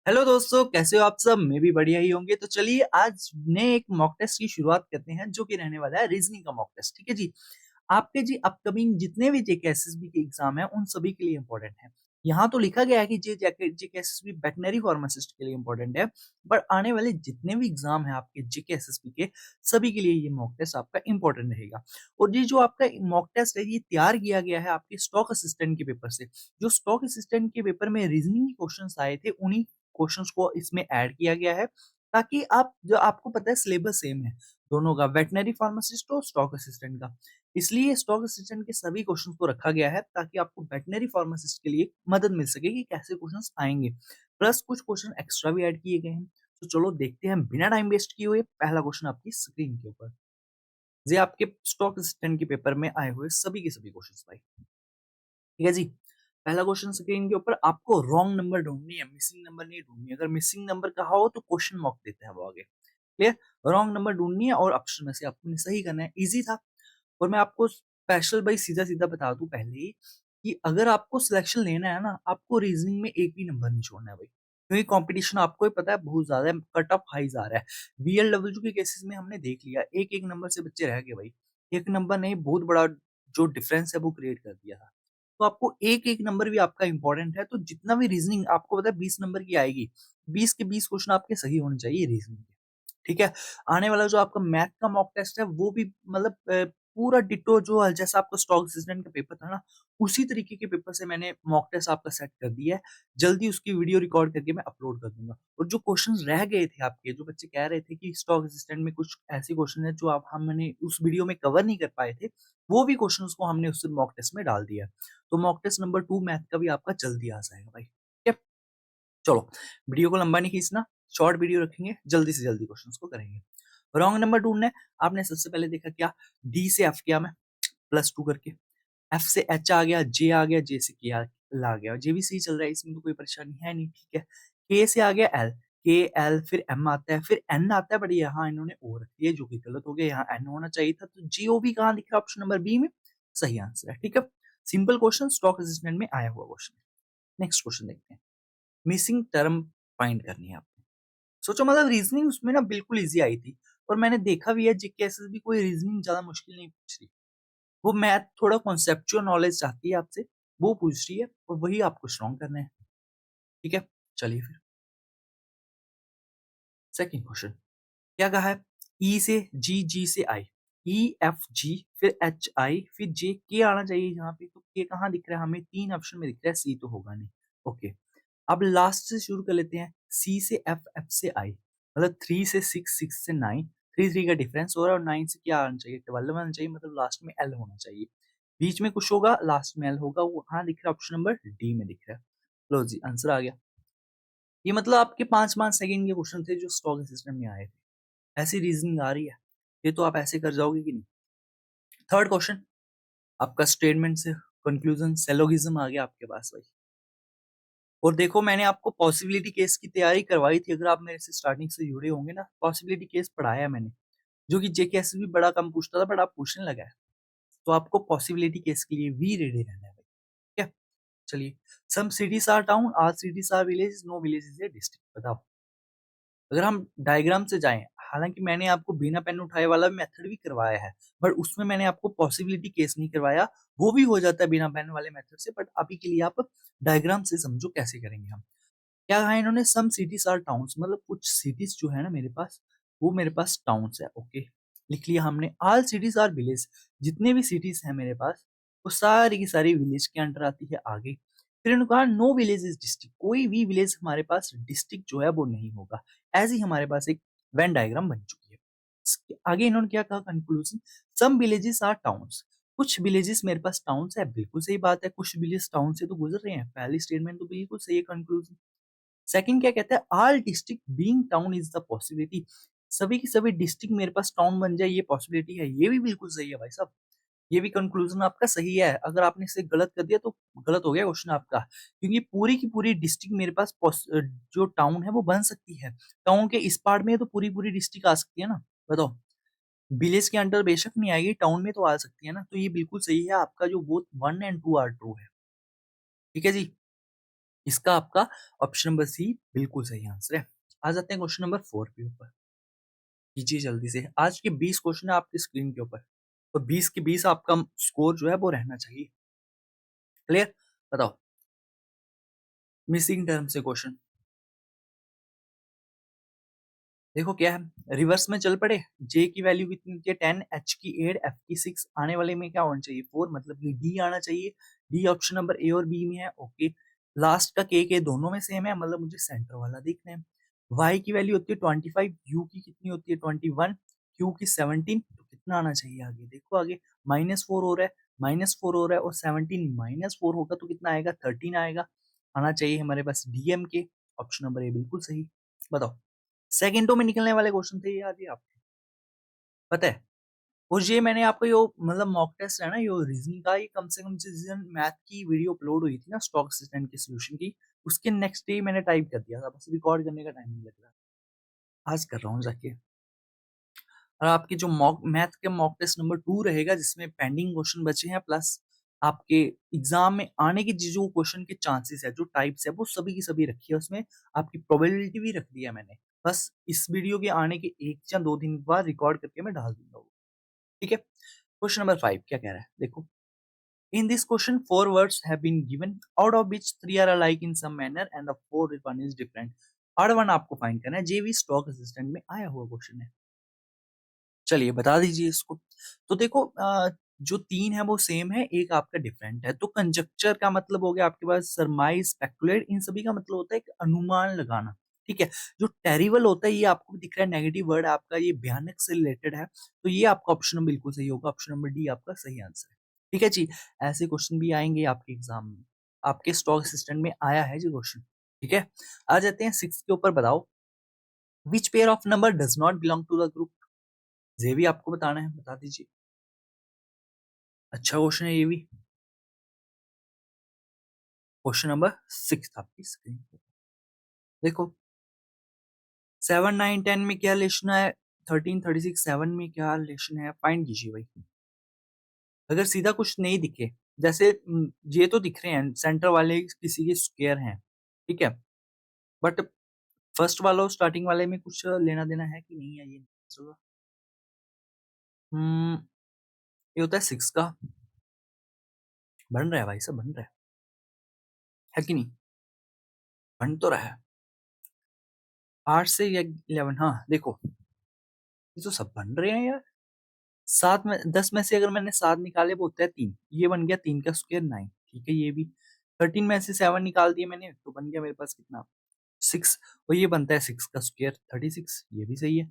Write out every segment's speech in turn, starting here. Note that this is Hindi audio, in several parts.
हेलो दोस्तों, कैसे हो आप सब? मैं भी बढ़िया ही होंगे। तो चलिए आज नए एक मॉक टेस्ट की शुरुआत करते हैं जो कि रहने वाला है रीजनिंग का मॉक टेस्ट। ठीक है जी। आपके जी अपकमिंग जितने भी जेके एसएसबी के एग्जाम है उन सभी के लिए इंपॉर्टेंट है। यहाँ तो लिखा गया है कि जे जेके एसएसबी वेटनरी फार्मासिस्ट के लिए इंपॉर्टेंट है, पर आने वाले जितने भी एग्जाम है आपके जेके एसएसबी के सभी के लिए ये मॉक टेस्ट आपका इंपॉर्टेंट रहेगा। और ये जो आपका मॉक टेस्ट है ये तैयार किया गया है आपके स्टॉक असिस्टेंट के पेपर से। जो स्टॉक असिस्टेंट के पेपर में रीजनिंग के क्वेश्चंस आए थे उन्हीं क्वेश्चंस को इसमें ऐड किया गया है, ताकि आप जो आपको पता है सिलेबस सेम है दोनों का, वेटनरी फार्मासिस्ट और स्टॉक असिस्टेंट का। इसलिए स्टॉक असिस्टेंट के सभी क्वेश्चंस को रखा गया है ताकि आपको वेटनरी फार्मासिस्ट के लिए मदद मिल सके कि कैसे क्वेश्चंस आएंगे। प्लस कुछ क्वेश्चन एक्स्ट्रा भी ऐड किए गए हैं। तो चलो देखते हैं बिना टाइम वेस्ट किए हुए पहला क्वेश्चन आपकी स्क्रीन के ऊपर। ये आपके स्टॉक असिस्टेंट के पेपर में आए हुए सभी के सभी क्वेश्चंस भाई। ठीक है जी। पहला क्वेश्चन स्क्रीन के ऊपर, आपको रॉन्ग नंबर ढूंढनी है, मिसिंग नंबर नहीं ढूंढनी है। अगर मिसिंग नंबर कहा हो तो क्वेश्चन मार्क देते हैं वो आगे। क्लियर? रॉन्ग नंबर ढूंढनी है और ऑप्शन में से आपको सही करना है। इजी था। और मैं आपको स्पेशल भाई सीधा सीधा बता दूं पहले ही कि अगर आपको सिलेक्शन लेना है ना, आपको रीजनिंग में एक भी नंबर नहीं छोड़ना है भाई, क्योंकि कंपटीशन आपको ही पता है बहुत ज्यादा है, कट ऑफ हाई जा रहा है। बीएलडब्ल्यू के केसेस में हमने देख लिया, एक एक नंबर से बच्चे रह गए भाई। एक नंबर नहीं, बहुत बड़ा जो डिफरेंस है वो क्रिएट कर दिया था। तो आपको एक एक नंबर भी आपका इंपॉर्टेंट है। तो जितना भी रीजनिंग आपको पता है 20 नंबर की आएगी, 20 के 20 क्वेश्चन आपके सही होने चाहिए रीजनिंग के। ठीक है। आने वाला जो आपका मैथ का मॉक टेस्ट है वो भी मतलब पूरा डिटो जो जैसा आपका स्टॉक असिस्टेंट का पेपर था ना, उसी तरीके के पेपर से मैंने मॉक टेस्ट आपका सेट कर दिया है। जल्दी उसकी वीडियो रिकॉर्ड करके मैं अपलोड कर दूंगा। और जो क्वेश्चंस रह गए थे आपके, जो बच्चे कह रहे थे कि स्टॉक असिस्टेंट में कुछ ऐसे क्वेश्चन है जो आप हमने उस वीडियो में कवर नहीं कर पाए थे, वो भी क्वेश्चंस को हमने उस मॉक टेस्ट में डाल दिया। तो मॉक टेस्ट नंबर 2 मैथ का भी आपका जल्दी आ जाएगा भाई। ठीक है। चलो, वीडियो को लंबा नहीं खींचना, शॉर्ट वीडियो रखेंगे, जल्दी से जल्दी क्वेश्चंस को करेंगे। रॉन्ग नंबर ढूंढना है। आपने सबसे पहले देखा क्या, डी से एफ किया मैं +2 करके, एफ से एच आ गया, जे आ गया, जे से के आ गया, जे भी सही चल रहा है, इसमें तो कोई परेशानी है नहीं। ठीक है। के से आ गया एल, के एल फिर एम आता है, फिर एन आता है, बट यहाँ इन्होंने ओ रख दिया जो कि गलत हो गया, यहाँ एन होना चाहिए था। तो जी ओ भी कहाँ दिख रहा है? ऑप्शन नंबर बी में सही आंसर है। ठीक है। सिंपल क्वेश्चन, स्टॉक असिस्टेंट में आया हुआ क्वेश्चन। नेक्स्ट क्वेश्चन देखते हैं। मिसिंग टर्म फाइंड करनी है आपको। सोचो, मतलब रीजनिंग उसमें ना बिल्कुल इजी आई थी। और मैंने देखा भी है जीके एसएस भी कोई रीजनिंग ज्यादा मुश्किल नहीं पूछ रही। वो मैथ थोड़ा कॉन्सेप्चुअल नॉलेज चाहती है आपसे, वो पूछ रही है और वही आपको स्ट्रॉन्ग करना है। ठीक है। चलिए फिर सेकंड क्वेश्चन। क्या कहा है? ई से जी, जी से आई, ई एफ जी फिर एच आई फिर जे के आना चाहिए यहाँ पे। तो के कहाँ दिख रहा है हमें? 3 ऑप्शन में दिख रहा है, सी तो होगा नहीं। ओके। अब लास्ट से शुरू कर लेते हैं। सी से एफ, एफ से आई, मतलब 3 से 6, 6 से 9, 3 3 का डिफरेंस हो रहा है। और 9 से क्या आना चाहिए? 12 आना चाहिए, मतलब लास्ट में एल होना चाहिए। बीच में कुछ होगा, लास्ट में एल होगा, वो कहाँ दिख रहा है? ऑप्शन नंबर डी में दिख रहा है। लो जी, आंसर आ गया। ये मतलब आपके 5 5 सेकंड के क्वेश्चन थे जो स्टॉक सिस्टम में आए थे। ऐसी रीजनिंग आ रही है, ये तो आप ऐसे कर जाओगे कि नहीं। थर्ड क्वेश्चन, आपका स्टेटमेंट से कंक्लूजन सेलोगिज्म आ गया आपके पास भाई। और देखो, मैंने आपको पॉसिबिलिटी केस की तैयारी करवाई थी, अगर आप मेरे से स्टार्टिंग से जुड़े होंगे ना, पॉसिबिलिटी केस पढ़ाया मैंने, जो कि जेकेएस भी बड़ा कम पूछता था, बट आप पूछने लगा है। तो आपको पॉसिबिलिटी केस के लिए भी रेडी रहना है भाई। ठीक है। चलिए। Some cities are town, are cities are village, no village is a district. बताओ। अगर हम डायग्राम से जाएं, हालांकि मैंने आपको बिना पेन उठाए वाला मेथड भी करवाया है, बट उसमें मैंने आपको पॉसिबिलिटी केस नहीं करवाया। वो भी हो जाता है बिना पेन वाले मेथड से, बट अभी के लिए आप डायग्राम से समझो कैसे करेंगे हम। क्या कहा इन्होंने? सम सिटीज आर टाउन्स, मतलब कुछ सिटीज जो है ना मेरे पास, वो मेरे पास टाउन्स है। ओके, लिख लिया हमने। ऑल सिटीज आर विलेज, जितने भी सिटीज हैं मेरे पास वो सारी की सारी विलेज के अंडर आती है। आगे फिर इन्होंने कहा नो विलेज इज डिस्ट्रिक्ट, कोई भी विलेज हमारे पास डिस्ट्रिक्ट जो है वो नहीं होगा। ऐसे ही हमारे पास एक वेन डायग्राम बन चुकी है। इसके आगे इन्होंने क्या कहा conclusion? Some villages are towns, कुछ विलेजेस मेरे पास टाउन्स है। बिल्कुल सही बात है, कुछ विलेज टाउन से तो गुजर रहे हैं, पहली स्टेटमेंट तो बिल्कुल सही है कंक्लूजन। सेकंड क्या कहता है? All district being town is the possibility, सभी की सभी डिस्ट्रिक्ट मेरे पास टाउन बन जाए ये पॉसिबिलिटी है। ये भी बिल्कुल सही है भाई साहब। ये भी कंक्लूजन आपका सही है। अगर आपने इसे गलत कर दिया तो गलत हो गया क्वेश्चन आपका, क्योंकि पूरी की पूरी डिस्ट्रिक्ट मेरे पास जो टाउन है वो बन सकती है। टाउन के इस पार्ट में तो पूरी पूरी डिस्ट्रिक्ट आ सकती है ना। बताओ। विलेज के अंडर बेशक नहीं आएगी, टाउन में तो आ सकती है ना। तो ये बिल्कुल सही है आपका, जो बोथ 1 एंड 2 आर ट्रू है। ठीक है जी। इसका आपका ऑप्शन नंबर सी बिल्कुल सही आंसर है। आ जाते हैं क्वेश्चन नंबर 4 के ऊपर। कीजिए जल्दी से। आज के 20 क्वेश्चन है आपकी स्क्रीन के ऊपर और 20 के 20 आपका स्कोर जो है वो रहना चाहिए। क्लियर? बताओ। मिसिंग टर्म से क्वेश्चन देखो क्या है, रिवर्स में चल पड़े। जे की वैल्यू कितनी होती है 10, एच की 8, एफ की 6, आने वाले में क्या होना चाहिए 4, मतलब कि डी आना चाहिए। डी ऑप्शन नंबर ए और बी में है। ओके, लास्ट का के दोनों में सेम है, मतलब मुझे सेंटर वाला देखना है। वाई की वैल्यू होती है 25, यू की कितनी होती है 21, क्यू की 17, तो कितना आना चाहिए आगे देखो। आगे -4 हो रहा है, -4 हो रहा है और 17 -4 होगा तो कितना आएगा 13 आएगा। आना चाहिए हमारे पास डीएम के। ऑप्शन नंबर ए बिल्कुल सही। बताओ। सेकंडों में निकलने वाले क्वेश्चन थे ये, आज ये आपको पता है। और ये मैंने आपको यो मतलब मॉक टेस्ट है ना, यो रीजनिंग का, ये कम से कम जिस दिन मैथ की वीडियो अपलोड हुई थी ना स्टॉक असिस्टेंट के सोल्यूशन की, उसके नेक्स्ट डे मैंने टाइप कर दिया था, बस रिकॉर्ड करने का टाइम नहीं लग रहा। आज कर रहा हूँ जाके। और आपकी जो मॉक मैथ के मॉक टेस्ट नंबर 2 रहेगा, जिसमें पेंडिंग क्वेश्चन बचे हैं, प्लस आपके एग्जाम में आने की जो क्वेश्चन के चांसेस है, जो टाइप्स है, वो सभी की सभी रखी है उसमें। आपकी प्रोबेबिलिटी भी रख दी है मैंने। बस इस वीडियो के आने के 1 या 2 दिन बाद रिकॉर्ड करके मैं डाल दूंगा वो। ठीक है। क्वेश्चन नंबर 5 क्या कह रहा है देखो। In this question 4 words have been given, out of which 3 are alike in some manner and the fourth one is different। Third one आपको फाइंड करना है, जेवी स्टॉक असिस्टेंट में आया हुआ क्वेश्चन है। चलिए बता दीजिए इसको। तो देखो जो 3 है वो सेम है, एक आपका डिफरेंट है। तो कंजक्चर का मतलब हो गया आपके पास सरमाइज, स्पेकुलेट, इन सभी का मतलब होता है एक अनुमान लगाना। ठीक है। जो टेरिबल होता है, ये आपको दिख रहा है नेगेटिव वर्ड आपका, ये भयानक से रिलेटेड है, तो ये आपका ऑप्शन बिल्कुल सही होगा। ऑप्शन नंबर डी आपका सही आंसर है। ठीक है जी। ऐसे क्वेश्चन भी आएंगे आपके एग्जाम में। आपके स्टॉक असिस्टेंट में आया है जो क्वेश्चन। ठीक है। आ जाते हैं 6 के ऊपर। बताओ, which pair of number does not belong to the group. ये भी आपको बताना है, बता दीजिए। अच्छा क्वेश्चन है ये भी। क्वेश्चन नंबर 6 आपकी स्क्रीन पे देखो। 7, 9, 10 में क्या रिलेशन है, 13, 36, 7 में क्या रिलेशन है, फाइंड कीजिए भाई। अगर सीधा कुछ नहीं दिखे, जैसे ये तो दिख रहे हैं सेंटर वाले किसी के स्क्वायर हैं, ठीक है, बट फर्स्ट वाला और स्टार्टिंग वाले में कुछ लेना देना है कि नहीं है ये। हम्म ये होता है 6 का। बन रहा है भाई, सब बन रहा है कि नहीं? बन तो रहा है। 8 से या 11, हाँ देखो, ये तो सब बन रहे हैं यार। 7 में 10 में से अगर मैंने 7 निकाले वो होता है 3, ये बन गया 3 का स्क्वायर 9। ठीक है, ये भी 13 में से 7 निकाल दिए मैंने तो बन गया मेरे पास कितना 6, और ये बनता है 6 का स्क्वायर 36, ये भी सही है।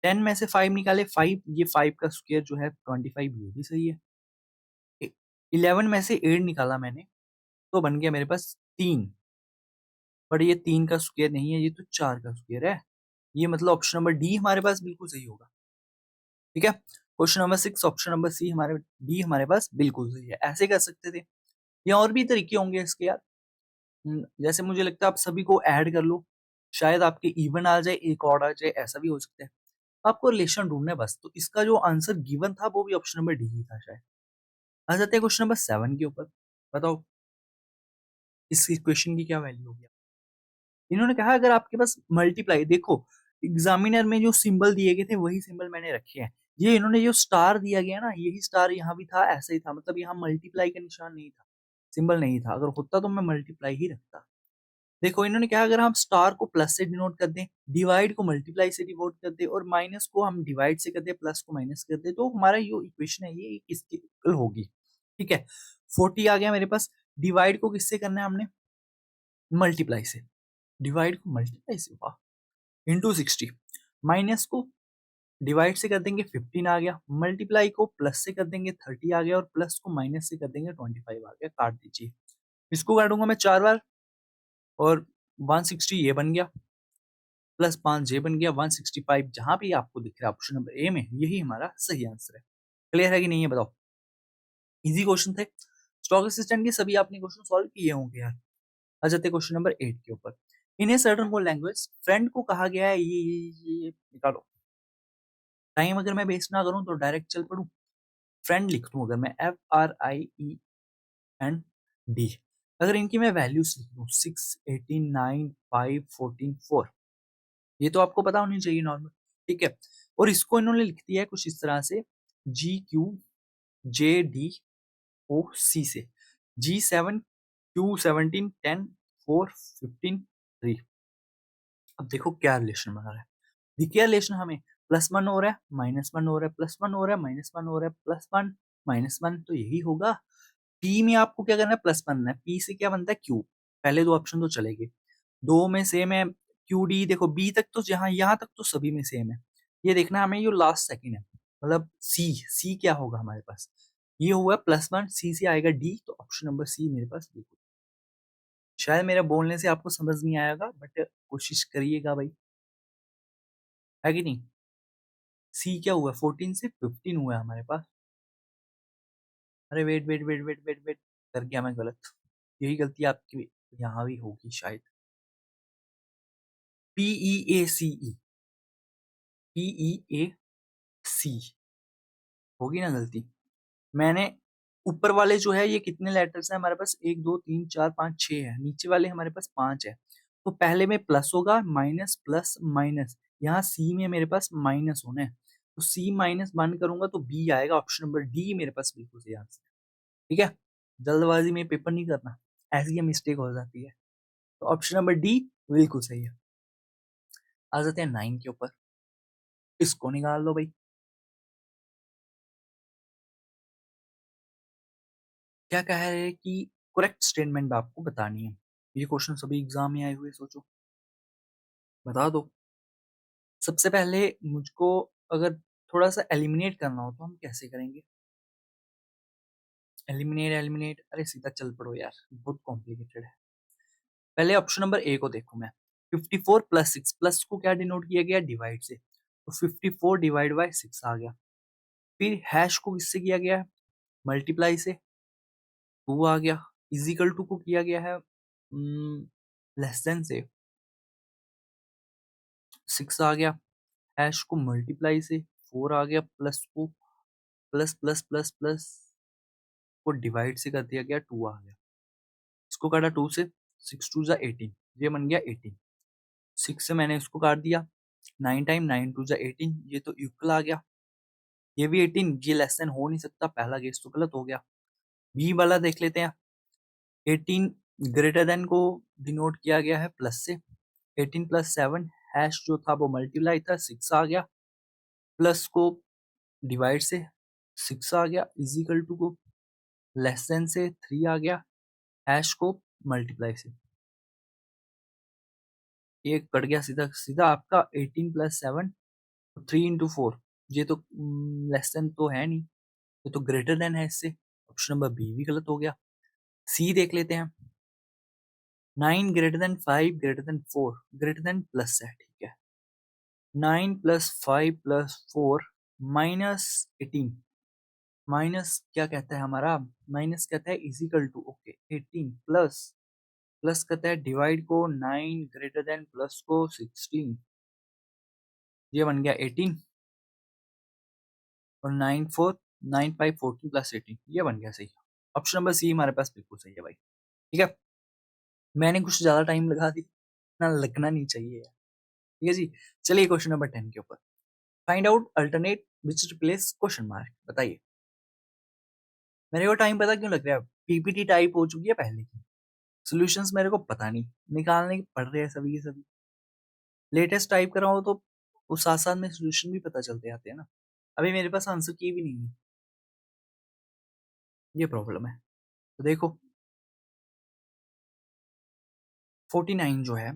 10 में से 5 निकाले 5, ये 5 का स्क्वायर जो है 25, ये भी सही है। 11 में से 8 निकाला मैंने तो बन गया मेरे पास 3, बट ये 3 का स्क्वायर नहीं है, ये तो 4 का स्क्वायर है। ये मतलब ऑप्शन नंबर डी हमारे पास बिल्कुल सही होगा। ठीक है। Question number 6 option number c हमारे डी हमारे पास बिल्कुल सही है। ऐसे कर सकते थे, या और भी तरीके होंगे इसके यार। जैसे मुझे लगता है आप सभी को ऐड कर लो, शायद आपके इवन आ जाए, एक और आ जाए, ऐसा भी हो सकता है। आपको रिलेशन ढूंढना है बस। तो इसका जो आंसर गिवन था वो भी ऑप्शन नंबर डी ही था शायद। आ जाते हैं क्वेश्चन नंबर 7 के ऊपर। बताओ, इस इक्वेशन की क्या वैल्यू होगी। इन्होंने कहा अगर आपके पास मल्टीप्लाई, देखो एग्जामिनर में जो सिंबल दिए गए थे वही सिंबल मैंने रखे हैं। ये इन्होंने जो स्टार दिया गया ना, यही स्टार यहाँ भी था, ऐसा ही था, मतलब यहाँ मल्टीप्लाई का निशान नहीं था, सिंबल नहीं था। अगर होता तो मैं मल्टीप्लाई ही रखता। देखो इन्होंने कहा अगर हम स्टार को प्लस से डिनोट कर दें, डिवाइड को मल्टीप्लाई से डिनोट कर दें, और माइनस को हम डिवाइड से कर दें, प्लस को माइनस कर दें, तो हमारा जो इक्वेशन है ये किसके इक्वल होगी। ठीक है। 40 आ गया मेरे पास। डिवाइड को किससे करना है हमने, मल्टीप्लाई से। डिवाइड को मल्टीप्लाई से, वाह, इंटू 60। माइनस को डिवाइड से कर देंगे 15 आ गया, मल्टीप्लाई को प्लस से कर देंगे 30 आ गया, और प्लस को माइनस से कर देंगे 25 आ गया। काट दीजिए। इसको काटूंगा मैं 4 बार, और 160 ये बन गया, प्लस 5 ये बन गया, 165 जहां भी आपको दिख रहा है ऑप्शन नंबर ए में, यही हमारा सही आंसर है। क्लियर है कि नहीं है बताओ। इजी क्वेश्चन थे। स्टॉक असिस्टेंट के सभी आपने क्वेश्चन सॉल्व किए होंगे यार। आ जाते क्वेश्चन नंबर 8 के ऊपर। In a certain code language friend को कहा गया है, ये निकालो। टाइम अगर मैं वेस्ट ना करूं तो डायरेक्ट चल पड़ूं। फ्रेंड लिख दूं अगर मैं, FRIEND। अगर इनकी मैं वैल्यूज लिख दूं 6, 18, 9, 5, 14, 4, ये तो आपको पता होनी चाहिए नॉर्मल, ठीक है। और इसको इन्होंने लिख दिया है कुछ इस तरह से, GQ JD OC से, G7 Q17 10 4 15 3। अब देखो क्या रिलेशन बना रहा है, देखिए रिलेशन हमें +1 हो रहा है, -1 हो रहा है, +1 हो रहा है, -1 हो रहा है, +1 -1, तो यही होगा। पी में आपको क्या करना है, प्लस बनना है, पी से क्या बनता है, क्यू। पहले दो ऑप्शन तो चलेंगे, दो में सेम है, क्यू डी, देखो बी तक तो जहां यहां तक तो सभी में सेम है, ये देखना हमें ये लास्ट सेकंड है, मतलब सी, सी क्या होगा हमारे पास, ये हुआ +1, सी से आएगा डी, तो ऑप्शन नंबर सी मेरे पास बिल्कुल। शायद मेरे बोलने से आपको समझ नहीं आएगा, बट कोशिश करिएगा भाई, है कि नहीं। सी क्या हुआ, 14 से 15 हुआ है हमारे पास। अरे wait wait wait wait wait wait, कर गया मैं गलत, यही गलती आपकी यहाँ भी होगी शायद। PEACE, PEAC होगी ना गलती। मैंने ऊपर वाले जो है ये कितने लेटर्स हैं हमारे पास, 1 2 3 4 5 6 है, नीचे वाले हमारे पास 5 है, तो पहले में प्लस होगा, माइनस प्लस माइनस, यहाँ सी में मेरे पास माइनस होना है, तो सी -1 करूंगा तो बी आएगा, ऑप्शन नंबर डी मेरे पास बिल्कुल सही आंसर है, ठीक है। जल्दबाजी में पेपर नहीं करना, ऐसी ये मिस्टेक हो जाती है, तो ऑप्शन नंबर डी बिल्कुल सही है। आ जाते हैं 9 के ऊपर, इसको निकाल लो भाई। क्या कह रहे हैं कि करेक्ट स्टेटमेंट आपको बतानी है, ये क्वेश्चन सभी एग्जाम में आए हुए, सोचो बता दो। सबसे पहले मुझको अगर थोड़ा सा एलिमिनेट करना हो तो हम कैसे करेंगे, एलिमिनेट एलिमिनेट, अरे सीधा चल पड़ो यार, बहुत कॉम्प्लिकेटेड है। पहले ऑप्शन नंबर ए को देखो मैं, 54 + 6, प्लस को क्या डिनोट किया गया, डिवाइड से, तो 54 डिवाइड बाय 6 आ गया। फिर हैश को किससे किया गया है, मल्टीप्लाई से, 2 आ गया। इजिकल टू को किया गया है लेस देन से, 6 आ गया। हैश को मल्टीप्लाई से 4 आ गया, प्लस को प्लस प्लस प्लस प्लस को डिवाइड से कर दिया गया, 2 आ गया। इसको काटा 2 से, 6 2 जा 18, ये बन गया 18। 6 से मैंने इसको काट दिया, 9 टाइम 9 2 जा 18, ये तो इक्वल आ गया। ये भी 18, ये लेस देन हो नहीं सकता, पहला केस तो गलत हो गया। बी वाला देख लेते हैं, 18 ग्रेटर देन को डिनोट किया गया है प्लस से, 18 + 7, हैश जो था वो मल्टीप्लाई था, 6 आ गया, प्लस को डिवाइड से 6 आ गया, इजिकल टू को लेस देन से 3 आ गया, हैश को मल्टीप्लाई से, ये कट गया सीधा सीधा आपका 18 + 7, 3 × 4, ये तो लेस देन तो है नहीं, ये तो ग्रेटर देन है इससे, ऑप्शन नंबर बी भी गलत हो गया। सी देख लेते हैं, 9 greater than 5 greater than 4 greater than plus है, ठीक है। 9 + 5 + 4 -18, माइनस क्या कहता है हमारा, माइनस कहता है is equal to, okay 18 plus, plus कहता है डिवाइड को 9 ग्रेटर देन प्लस को 16, ये बन गया 18, और 9 5 14 + 18, ये बन गया सही। ऑप्शन नंबर सी हमारे पास बिल्कुल सही है भाई, ठीक है। मैंने कुछ ज्यादा टाइम लगा दी, ना लगना नहीं चाहिए यार, ठीक है जी। चलिए क्वेश्चन नंबर 10 के ऊपर, फाइंड आउट अल्टरनेट विच रिप्लेस क्वेश्चन मार्क, बताइए। मेरे को टाइम पता क्यों लग रहा है, पीपीटी टाइप हो चुकी है पहले की, सॉल्यूशंस मेरे को पता नहीं, निकालने पड़ रहे हैं सभी के सभी, लेटेस्ट टाइप कर रहा हूँ तो उस साथ साथ में सॉल्यूशन भी पता चलते आते हैं ना, अभी मेरे पास आंसर की भी नहीं है, ये प्रॉब्लम है। तो देखो 49 जो है,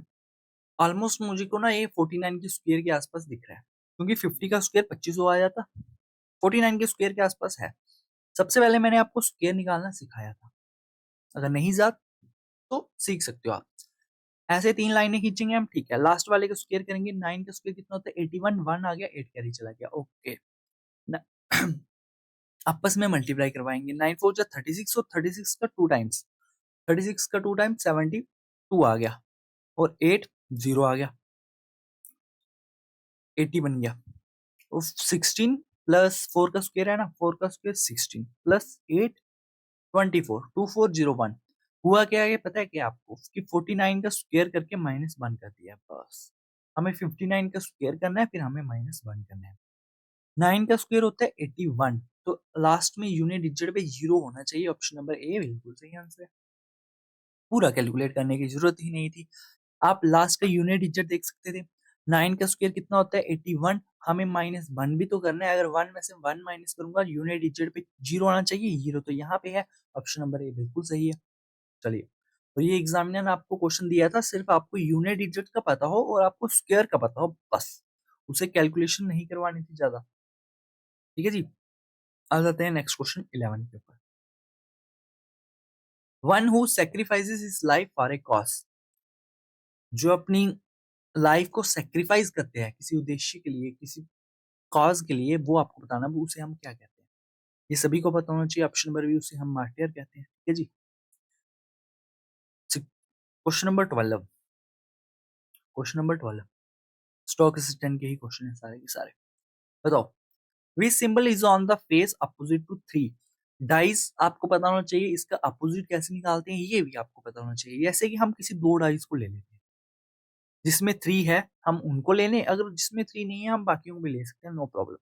ऑलमोस्ट मुझे को ना ये 49 के स्क्वायर के आसपास दिख रहा है, क्योंकि 50 का स्क्वायर 2500 आ जाता, 49 के स्क्वायर के आसपास है। सबसे पहले मैंने आपको स्क्वायर निकालना सिखाया था, अगर नहीं जात तो सीख सकते हो आप। ऐसे 3 लाइनें खींचेंगे हम, ठीक है, लास्ट वाले का स्क्वायर करेंगे, 9 का स्क्वायर कितना होता है 81, 1 आ गया, 8 कैरी चला गया, ओके। आपस में मल्टीप्लाई करवाएंगे, 9 4 जा 36, और 36 का 2 टाइम्स, 36 का 2 टाइम्स 72 आ गया, और 8 0 आ गया, 80 बन गया। और 16 प्लस 4 का स्क्वायर है ना, 4 का स्क्वायर 16 प्लस 8 24, 2401, हुआ क्या है पता है क्या आपको कि 49 का स्क्वायर करके -1 कर दिया बस। हमें 59 का स्क्वायर करना है फिर हमें -1 करना है। 9 का स्क्वायर होता है 81, तो लास्ट में यूनिट डिजिट पे 0 होना चाहिए। ऑप्शन नंबर ए बिल्कुल सही आंसर है। पूरा कैलकुलेट करने की जरूरत ही नहीं थी। आप लास्ट का यूनिट डिजिट देख सकते थे। 9 का स्क्वायर कितना होता है 81, हमें -1 भी तो करना है। अगर 1 में से 1 माइनस करूंगा यूनिट डिजिट पे 0 आना चाहिए, 0 तो यहाँ पे है। ऑप्शन नंबर ए बिल्कुल सही है। चलिए, तो ये एग्जामिनर ने आपको क्वेश्चन दिया था, सिर्फ आपको यूनिट डिजिट का पता हो और आपको स्क्वायर का पता हो बस, उसे कैलकुलेशन नहीं करवानी थी ज्यादा। ठीक है जी, आ जाते हैं नेक्स्ट क्वेश्चन 11 के ऊपर। One who sacrifices his life for a cause, जो अपनी लाइफ को सेक्रीफाइस करते हैं किसी उद्देश्य के लिए, किसी कॉज के लिए, वो आपको बताना, वो उसे हम क्या कहते हैं। ये सभी को पता होना चाहिए। ऑप्शन नंबर बी, उसे हम मार्टियर कहते हैं। ठीक है ji. Question number 12, question number 12 stock assistant के ही क्वेश्चन है सारे के सारे। बताओ, which symbol is on the face opposite to 3। Dice आपको पता होना चाहिए, इसका अपोजिट कैसे निकालते हैं ये भी आपको पता होना चाहिए। जैसे कि हम किसी दो डाइस को ले लेते हैं, जिसमें 3 है हम उनको ले लें, अगर जिसमें 3 नहीं है हम बाकियों को भी ले सकते हैं, नो प्रॉब्लम।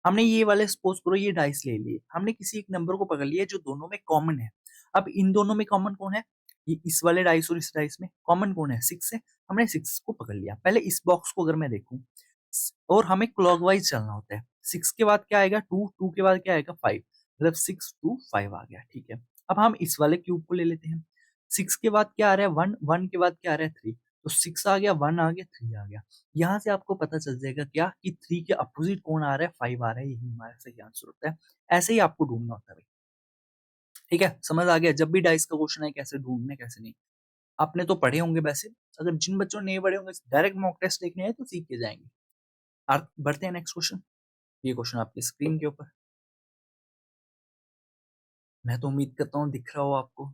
हमने ये वाले सपोज करो ये डाइस ले लिए, हमने किसी एक नंबर को पकड़ लिया जो दोनों में कॉमन है। अब इन दोनों में कॉमन कौन है, ये इस वाले डाइस और इस डाइस में कॉमन कौन है, 6 है। हमने 6 को पकड़ लिया। पहले इस बॉक्स को अगर मैं देखूं, और हमें क्लॉकवाइज चलना होता है। 6 के बाद क्या आएगा 2, 2 के बाद क्या आएगा 5, मतलब 6 2 5 आ गया। ठीक है, अब हम इस वाले क्यूब को ले लेते हैं। 6 के बाद क्या आ रहा है 1, 1 के बाद क्या आ रहा है 3, तो 6 आ गया, 1 आ गया, 3 आ गया। यहाँ से आपको पता चल जाएगा क्या कि 3 के अपोजिट कौन आ रहा है, 5 आ रहा है, यही हमारा सही आंसर होता है। ऐसे ही आपको ढूंढना होता है भाई। ठीक है, समझ आ गया, जब भी डाइस का क्वेश्चन है कैसे ढूंढने कैसे नहीं। आपने तो पढ़े होंगे वैसे, अगर जिन बच्चों ने नहीं पढ़े होंगे डायरेक्ट मॉक टेस्ट देखने हैं तो सीख के जाएंगे। बढ़ते हैं नेक्स्ट क्वेश्चन। ये क्वेश्चन आपकी स्क्रीन के ऊपर, मैं तो उम्मीद करता हूँ दिख रहा हो आपको।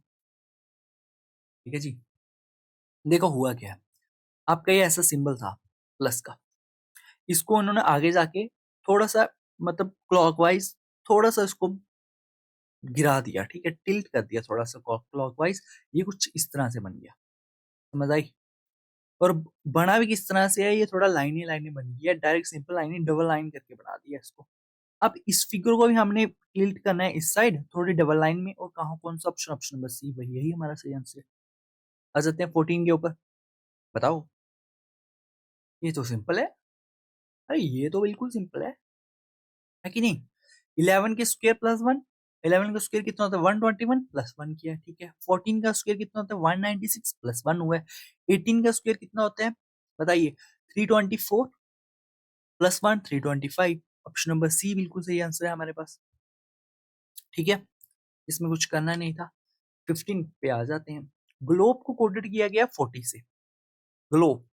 ठीक है जी, देखो हुआ क्या है। आपका ये ऐसा सिंबल था प्लस का, इसको उन्होंने आगे जाके थोड़ा सा, मतलब क्लॉकवाइज थोड़ा सा इसको गिरा दिया। ठीक है, टिल्ट कर दिया थोड़ा सा क्लॉकवाइज, ये कुछ इस तरह से बन गया। समझ आई। और बना भी किस तरह से है, ये थोड़ा लाइनें लाइनें बन गई है, डायरेक्ट सिंपल लाइनें डबल लाइन करके बना दिया इसको। अब इस फिगर को भी हमने टिल्ट करना है इस साइड थोड़ी डबल लाइन में, और कहा कौन सा ऑप्शन, ऑप्शन नंबर सी, वही यही हमारा सही आंसर है। आ जाते हैं 14 के ऊपर। बताओ, ये तो सिंपल है। अरे ये तो बिल्कुल सिंपल है कि नहीं। 11 के स्क्वायर प्लस 1, 11 का स्क्वायर कितना होता है 121 प्लस 1 किया। ठीक है, 14 का स्क्वायर कितना होता है 196 प्लस 1 हुआ है। 18 का स्क्वायर कितना होता है बताइए 324 प्लस 1 325। ऑप्शन नंबर सी बिल्कुल सही आंसर है हमारे पास। ठीक है, इसमें कुछ करना नहीं था। 15 पे आ जाते हैं। ग्लोब को कोडेड किया गया 40 से। ग्लोब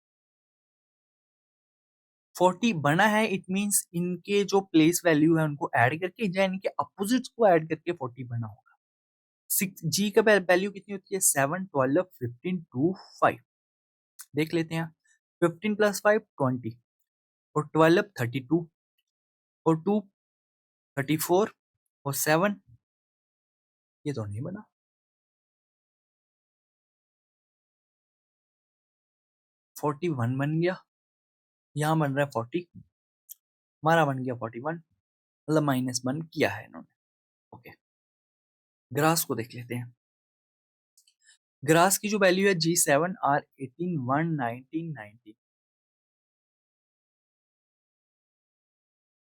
40 बना है, इट मींस इनके जो प्लेस वैल्यू है उनको ऐड करके या इनके अपोजिट्स को ऐड करके 40 बना होगा। 6 जी का वैल्यू कितनी होती है 7 12 15 2 5। देख लेते हैं। 15 प्लस 5 20, और 12 32, और 2 34, और 7 ये तो नहीं बना। 41 बन गया, यहाँ बन रहा है 40, हमारा बन गया 41, मतलब -1 किया है इन्होंने। ओके, ग्रास को देख लेते हैं। ग्रास की जो वैल्यू है G7 R18 1 19 90।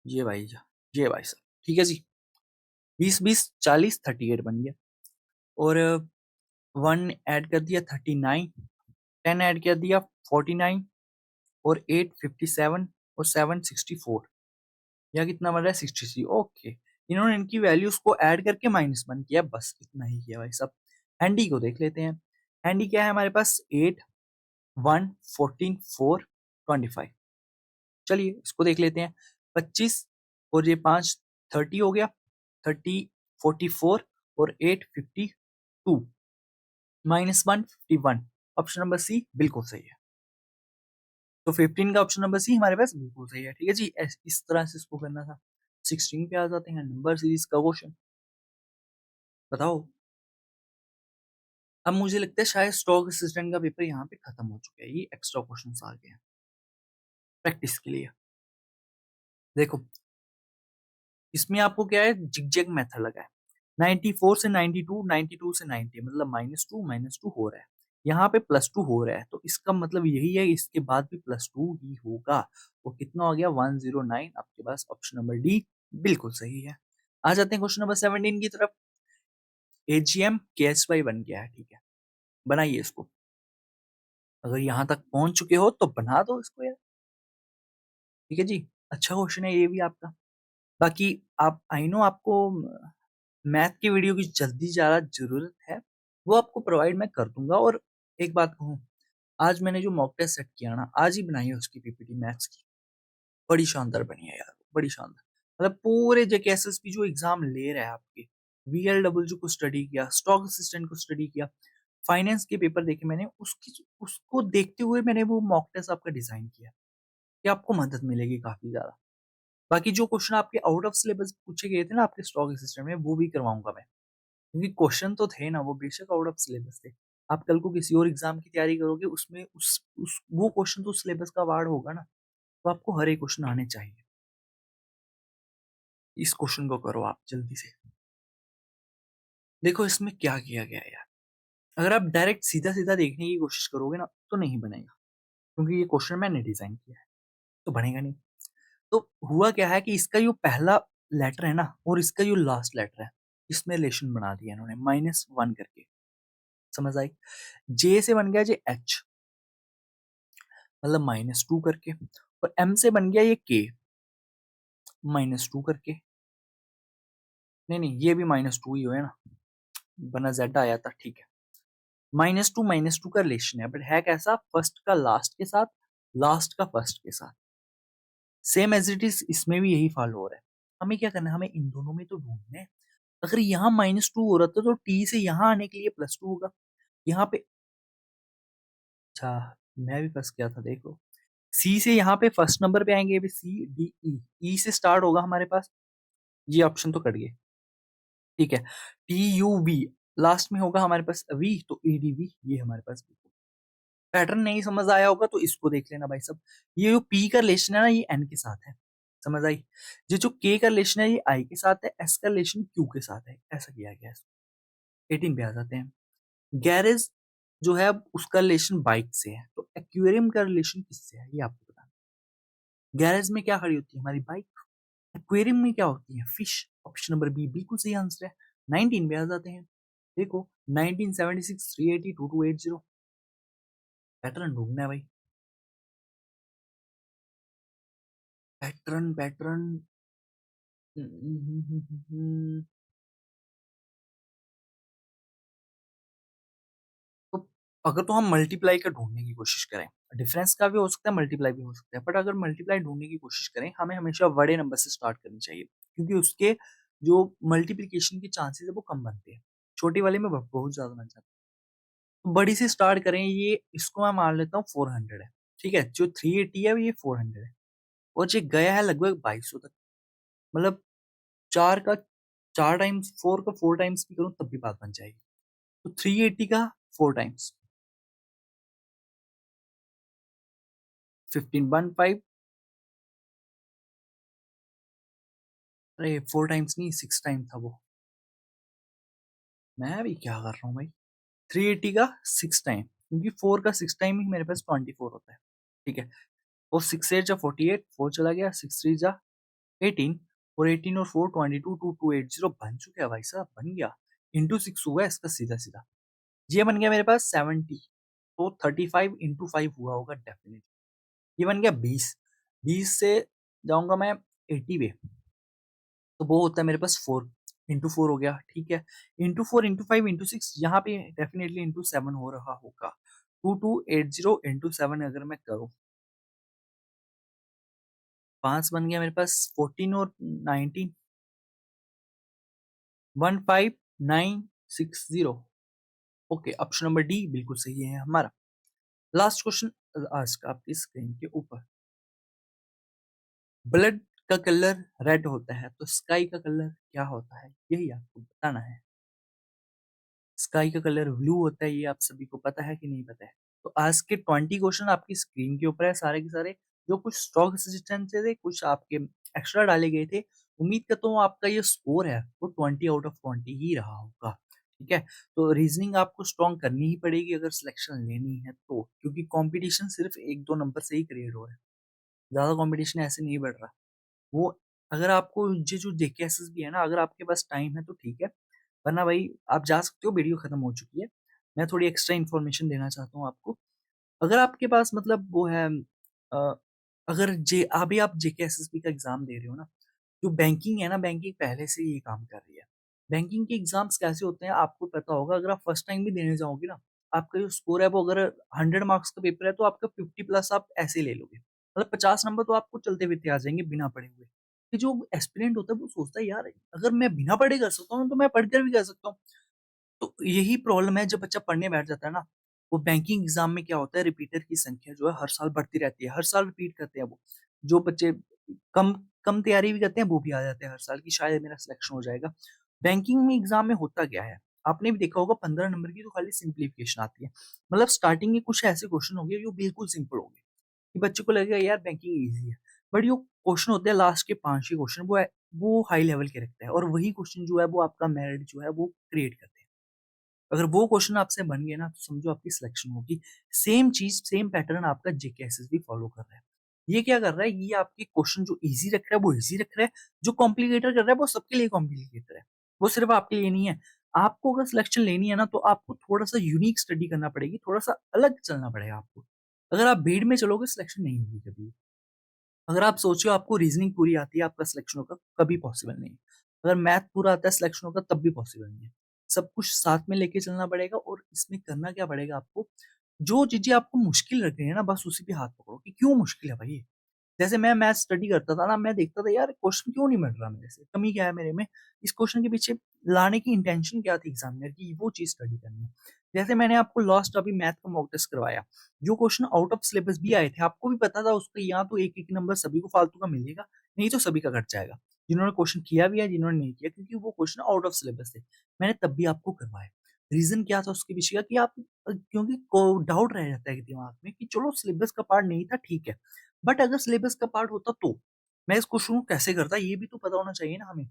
ये भाई साहब, ठीक है जी। 20 20 40 38 बन गया, और 1 ऐड कर दिया 39, 10 ऐड कर दिया 49, और 8 57, और 7 64। या कितना बन रहा है 63। ओके, इन्होंने इनकी वैल्यूज को ऐड करके -1 किया, बस इतना ही किया भाई साहब। हैंडी को देख लेते हैं। हैंडी क्या है हमारे पास 8 1 14 4 25। चलिए इसको देख लेते हैं। 25 और ये 5 30 हो गया, 30 44, और 8 52, -1 51। ऑप्शन नंबर सी बिल्कुल सही है। तो 15 का ऑप्शन नंबर सी हमारे पास बिल्कुल सही है। ठीक है जी, इस तरह से इसको करना था। 16 पे आ जाते हैं, नंबर सीरीज का क्वेश्चन। बताओ, अब मुझे लगता है शायद स्टॉक असिस्टेंट का पेपर यहाँ पे खत्म हो चुका है, ये एक्स्ट्रा क्वेश्चंस आ गए हैं प्रैक्टिस के लिए। देखो इसमें आपको क्या है, जिगजैग मेथड लगा है। 94 से 92, 92 से 90, मतलब -2 हो रहा है। यहाँ पे +2 हो रहा है, तो इसका मतलब यही है इसके बाद भी +2 ही होगा। वो कितना हो गया, 109। आपके पास ऑप्शन नंबर डी बिल्कुल सही है। आ जाते हैं क्वेश्चन नंबर 17 की तरफ। एजीएम KSY बन गया है, ठीक है, बनाइए इसको। अगर यहाँ तक पहुंच चुके हो तो बना दो इसको यार, ठीक है जी। अच्छा क्वेश्चन है ये भी आपका। बाकी आप, आई नो आपको मैथ की वीडियो की जल्दी ज्यादा जरूरत है, वो आपको प्रोवाइड मैं कर दूंगा। और एक बात कहूँ, आज मैंने जो मॉक टेस्ट सेट किया ना, आज ही बनाई है उसकी पीपीटी मैथ्स की, बड़ी शानदार बनी है यार, बड़ी शानदार। मतलब पूरे जेके एसएसबी जो एग्जाम ले रहा है आपके, VLW को स्टडी किया, स्टॉक असिस्टेंट को स्टडी किया, फाइनेंस के पेपर देखे मैंने, उसकी उसको देखते हुए मैंने वो मॉक टेस्ट आपका डिजाइन किया, कि आपको मदद मिलेगी काफी ज्यादा। बाकी जो क्वेश्चन आपके आउट ऑफ सिलेबस पूछे गए थे ना आपके स्टॉक सिस्टम में, वो भी करवाऊंगा मैं, क्योंकि क्वेश्चन तो थे ना वो बेशक आउट ऑफ सिलेबस थे। आप कल को किसी और एग्जाम की तैयारी करोगे, उसमें उस वो क्वेश्चन तो सिलेबस का वार्ड होगा ना, तो आपको हर एक क्वेश्चन आने चाहिए। इस क्वेश्चन को करो आप जल्दी से। देखो इसमें क्या किया गया है यार, अगर आप डायरेक्ट सीधा सीधा देखने की कोशिश करोगे ना, तो नहीं बनेगा, क्योंकि ये क्वेश्चन मैंने डिजाइन किया है, तो बनेगा नहीं। तो हुआ क्या है कि इसका जो पहला लेटर है ना, और इसका जो लास्ट लेटर है, इसमें रिलेशन बना दिया इन्होंने -1 करके। समझ आई? जे से बन गया जे एच, मतलब -2 करके। और एम से बन गया ये के, -2 करके। नहीं नहीं, ये भी -2 ही है ना, बना जेड आया था, ठीक है। -2 का रिलेशन है, बट है कैसा, फर्स्ट का लास्ट के साथ, लास्ट का फर्स्ट के साथ। सेम एज इट इज इसमें भी यही फॉलो हो रहा है। हमें क्या करना है, हमें इन दोनों में तो ढूंढना है। अगर यहाँ -2 हो रहा था, तो टी से यहाँ आने के लिए +2 होगा। यहाँ पे, अच्छा, मैं भी फंस गया था, देखो। सी से यहाँ पे फर्स्ट नंबर पे आएंगे, CDE, ई से स्टार्ट होगा हमारे पास, ये ऑप्शन तो कट गए, ठीक है। TUV लास्ट में होगा हमारे पास वी, तो EDV ये हमारे पास। पैटर्न नहीं समझ आया होगा तो इसको देख लेना भाई सब। ये जो पी का रिलेशन है ना, ये एन के साथ है, समझ आई? ये जो के का रिलेशन है, ये आई के साथ है, एस का रिलेशन क्यू के साथ है, ऐसा किया गया है। 18 पे आ जाते हैं। गैरेज जो है, अब उसका रिलेशन बाइक से है, तो एक्वेरियम का रिलेशन किससे है, ये आपको बताना। गैरेज में क्या खड़ी होती है, हमारी बाइक। एक्वेरियम में क्या होती है, फिश। ऑप्शन नंबर बी बिल्कुल सही आंसर है। 19 पे आ जाते हैं। देखो 1976, 380, 2280। पैटर्न ढूंढना है भाई, पैटर्न पैटर्न। तो अगर तो हम मल्टीप्लाई का ढूंढने की कोशिश करें, डिफरेंस का भी हो सकता है, मल्टीप्लाई भी हो सकता है, बट अगर मल्टीप्लाई ढूंढने की कोशिश करें, हमें हमेशा बड़े नंबर से स्टार्ट करनी चाहिए, क्योंकि उसके जो मल्टीप्लीकेशन के चांसेस है वो कम बनते हैं, छोटी वाले में बहुत ज्यादा बन जाते हैं। तो बड़ी से स्टार्ट करें, ये इसको मैं मान लेता हूँ 400 है, ठीक है। जो 380 है ये 400 है, और जो गया है लगभग 2200 तक। मतलब चार का 4 टाइम्स, 4 का 4 टाइम्स भी करूँ तब भी बात बन जाएगी। तो 380 का 4 टाइम्स, 1515। अरे 4 टाइम्स नहीं, 6 टाइम था वो। मैं भी क्या कर रहा हूँ भाई, 380 का 6 टाइम, क्योंकि 4 का 6 टाइम ही मेरे पास 24 होता है, ठीक है। और 6 8 जा 48, 4 चला गया, 6 3 जा 18, और 18 और 4 22, 2280 बन चुके हैं भाई साहब, बन गया। ×6 हुआ है इसका सीधा सीधा। ये बन गया मेरे पास 70, तो 35 × 5 हुआ होगा डेफिनेटली। ये बन गया 20, 20 से जाऊंगा मैं 80 पे, तो वो होता है मेरे पास 4 × 4 हो गया, ठीक है। ×4 × 5 × 6, यहाँ पे डेफिनेटली ×7 हो रहा होगा। 2280 ×7 अगर मैं करूँ, 5 बन गया मेरे पास, 14 और 19, 15960। ओके, ऑप्शन नंबर डी बिल्कुल सही है हमारा। लास्ट क्वेश्चन आज का आपकी स्क्रीन के ऊपर। ब्लड का कलर रेड होता है, तो स्काई का कलर क्या होता है, यही आपको बताना है। स्काई का कलर ब्लू होता है, ये आप सभी को पता है कि नहीं पता है? तो आज के 20 क्वेश्चन आपकी स्क्रीन के ऊपर है सारे के सारे, जो कुछ स्टॉक असिस्टेंट से थे, कुछ आपके एक्स्ट्रा डाले गए थे। उम्मीद करता हूँ आपका ये स्कोर है वो 20 आउट ऑफ 20 ही रहा होगा, ठीक है? तो रीजनिंग आपको स्ट्रॉन्ग करनी ही पड़ेगी अगर सिलेक्शन लेनी है तो, क्योंकि कॉम्पिटिशन सिर्फ 1-2 नंबर से ही क्रिएट हो रहा है। ज़्यादा कॉम्पिटिशन ऐसे नहीं बढ़ रहा। वो अगर आपको ये जो जेकेएसएस भी है ना, अगर आपके पास टाइम है तो ठीक है, वरना भाई आप जा सकते हो, वीडियो खत्म हो चुकी है। मैं थोड़ी एक्स्ट्रा इन्फॉर्मेशन देना चाहता हूँ आपको। अगर आपके पास मतलब वो है अ, अगर जे अभी आप जेकेएसएसबी का एग्ज़ाम दे रहे हो ना, जो बैंकिंग है ना, बैंकिंग पहले से ही ये काम कर रही है। बैंकिंग के एग्ज़ाम्स कैसे होते हैं आपको पता होगा, अगर आप फर्स्ट टाइम भी देने जाओगे ना, आपका जो स्कोर है वो अगर 100 मार्क्स का पेपर है तो आपका 50 प्लस आप ऐसे ही ले लोगे। मतलब 50 नंबर तो आपको चलते-फिरते आ जाएँगे बिना पढ़े हुए। कि जो एस्पिरेंट होता है वो सोचता है यार अगर मैं बिना पढ़े कर सकता हूँ तो मैं पढ़कर भी कर सकता हूँ। तो यही प्रॉब्लम है जब बच्चा पढ़ने बैठ जाता है ना, वो बैंकिंग एग्ज़ाम में क्या होता है रिपीटर की संख्या जो है हर साल बढ़ती रहती है, हर साल रिपीट करते हैं वो। जो बच्चे कम कम तैयारी भी करते हैं वो भी आ जाते हैं हर साल कि शायद मेरा सिलेक्शन हो जाएगा। बैंकिंग में एग्ज़ाम में होता क्या है? आपने भी देखा होगा 15 नंबर की तो खाली सिम्प्लीफिकेशन आती है। मतलब स्टार्टिंग में कुछ ऐसे क्वेश्चन होंगे जो बिल्कुल सिंपल होंगे, कि बच्चे को लगेगा यार बैंकिंग ईज़ी है। बट जो क्वेश्चन होते हैं लास्ट के 5-6 क्वेश्चन वो हाई लेवल के रखते हैं और वही क्वेश्चन जो है वो आपका मेरिट जो है वो क्रिएट करते हैं। अगर वो क्वेश्चन आपसे बन गए ना तो समझो आपकी सिलेक्शन होगी। सेम चीज़, सेम पैटर्न आपका जेकेएसएस भी फॉलो कर रहा है। ये क्या कर रहा है, ये आपके क्वेश्चन जो ईज़ी रख रहा है वो ईज़ी रख रहा है, जो कॉम्प्लिकेटेड कर रहा है वो सबके लिए कॉम्प्लिकेटेड है। वो सिर्फ़ आपके लिए नहीं है। आपको अगर सिलेक्शन लेनी है ना तो आपको थोड़ा-सा यूनिक स्टडी करना पड़ेगी, थोड़ा-सा अलग चलना पड़ेगा आपको। अगर आप भीड़ में चलोगे सिलेक्शन नहीं होगी कभी। अगर आप सोचो आपको रीज़निंग पूरी आती है, आपका सिलेक्शन होगा, कभी पॉसिबल नहीं है। अगर मैथ पूरा आता है, सिलेक्शन होगा, तब भी पॉसिबल नहीं है। सब कुछ साथ में लेके चलना पड़ेगा और इसमें करना क्या पड़ेगा आपको, जो चीज़ें आपको मुश्किल लग रही है ना, बस उसी पे हाथ पकड़ो कि क्यों मुश्किल है भाई? जैसे मैं मैथ स्टडी करता था ना, मैं देखता था यार क्वेश्चन क्यों नहीं बन रहा मेरे से? कमी क्या है मेरे में? इस क्वेश्चन के पीछे लाने की इंटेंशन क्या थी एग्ज़ामिनर की? वो चीज़ स्टडी करनी है। जैसे मैंने आपको लास्ट अभी मैथ का मॉक टेस्ट करवाया, जो क्वेश्चन आउट ऑफ सिलेबस भी आए थे, आपको भी पता था उसका या तो 1-1 नंबर सभी को फालतू का मिलेगा, नहीं तो सभी का कट जाएगा। जिन्होंने क्वेश्चन किया भी है, जिन्होंने नहीं किया क्योंकि वो क्वेश्चन आउट ऑफ सिलेबस थे। मैंने तब भी आपको करवाया। रीज़न क्या था उसके पीछे का कि आप क्योंकि को डाउट रह जाता है दिमाग में कि चलो सिलेबस का पार्ट नहीं था, ठीक है। बट अगर सिलेबस का पार्ट होता तो? मैं इस क्वेश्चन को कैसे करता ये भी तो पता होना चाहिए ना हमें।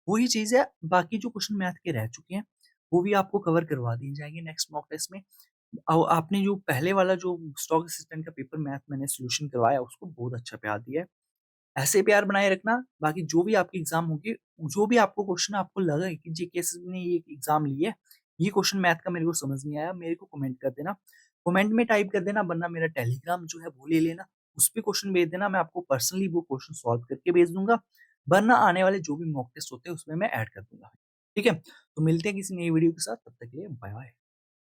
वही चीज़ है, बाकी जो क्वेश्चन मैथ के रह चुके हैं, वो भी आपको कवर करवा दिए जाएँगे नेक्स्ट मॉक टेस्ट में। आपने जो पहले वाला जो स्टॉक असिस्टेंट का पेपर मैथ मैंने सॉल्यूशन करवाया उसको बहुत अच्छा प्यार दिया है। ऐसे प्यार बनाए रखना, बाकी जो भी आपके एग्ज़ाम होंगे, जो भी आपको क्वेश्चन आपको लगा है कि जेकेएसएस ने ये एग्ज़ाम ली है, ये क्वेश्चन मैथ का मेरे को समझ नहीं आया, मेरे को कमेंट कर देना। कमेंट में टाइप कर देना वरना मेरा टेलीग्राम जो है वो ले लेना, उस पे क्वेश्चन भेज देना, मैं आपको पर्सनली वो क्वेश्चन सॉल्व करके भेज दूँगा, वरना आने वाले जो भी मॉक टेस्ट होते हैं उसमें मैं ऐड कर दूँगा। ठीक है? तो मिलते हैं किसी नई वीडियो के साथ, तब तक के लिए बाय बाय।